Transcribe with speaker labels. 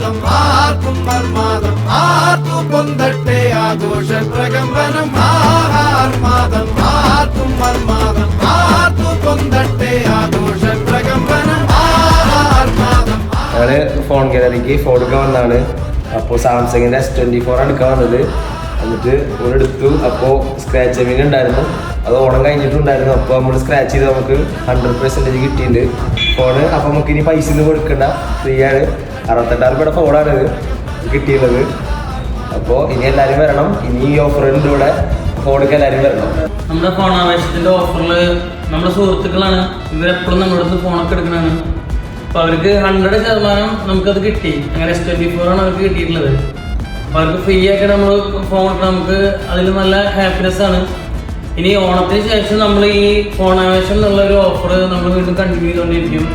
Speaker 1: ആർമാദം ആർക്കും മർമാദം ആർക്കു പൊന്തട്ടെ ആഘോഷ പ്രകമ്പനം ആർമാദം ആർക്കും മർമാദം ആർക്കു പൊന്തട്ടെ ആഘോഷ പ്രകമ്പനം ആർമാദം.
Speaker 2: ഞങ്ങള് ഫോൺ ഗാലറിക്ക് ഫോൺ എടുക്കാൻ വന്നതാണ്. അപ്പോൾ സാംസങ്ങിന്റെ S24 എടുക്കാൻ വന്നത്. എന്നിട്ട് എടുത്തു. അപ്പോൾ സ്ക്രാച്ച് മീൻ ഉണ്ടായിരുന്നു, അത് ഓണം കഴിഞ്ഞിട്ടുണ്ടായിരുന്നു. അപ്പോൾ നമ്മൾ സ്ക്രാച്ച് ചെയ്ത് നമുക്ക് 100% കിട്ടിയിട്ടുണ്ട് ഫോണ്. അപ്പോൾ നമുക്ക് ഇനി പൈസ ഒന്നും കൊടുക്കണ്ട, ഫ്രീ ആണ്. 68,000 രൂപയുടെ ഫോണാണ് ഇത് കിട്ടിയുള്ളത്. അപ്പോൾ ഇനി എല്ലാവരും വരണം. ഇനി ഈ ഓഫറിൻ്റെ കൂടെ ഫോണൊക്കെ എല്ലാവരും വരണം.
Speaker 3: നമ്മുടെ ഫോൺ ആവേശത്തിൻ്റെ ഓഫറിൽ നമ്മുടെ സുഹൃത്തുക്കളാണ്, ഇവരെപ്പോഴും നമ്മുടെ അടുത്ത് ഫോണൊക്കെ എടുക്കണതാണ്. അപ്പോൾ അവർക്ക് 100% നമുക്കത് കിട്ടി. അങ്ങനെ S24 ആണ് അവർക്ക് കിട്ടിയിട്ടുള്ളത്. അപ്പോൾ അവർക്ക് ഫ്രീ ആയിട്ട് നമ്മൾ ഫോൺ നമുക്ക് അതിൽ നല്ല ഹാപ്പിനെസ് ആണ്. ഇനി ഓണത്തിന് ശേഷം നമ്മൾ ഈ ഫോൺ ആവേശം എന്നുള്ള ഒരു ഓഫർ നമ്മൾ വീണ്ടും കണ്ടിന്യൂ ചെയ്തുകൊണ്ടിരിക്കും.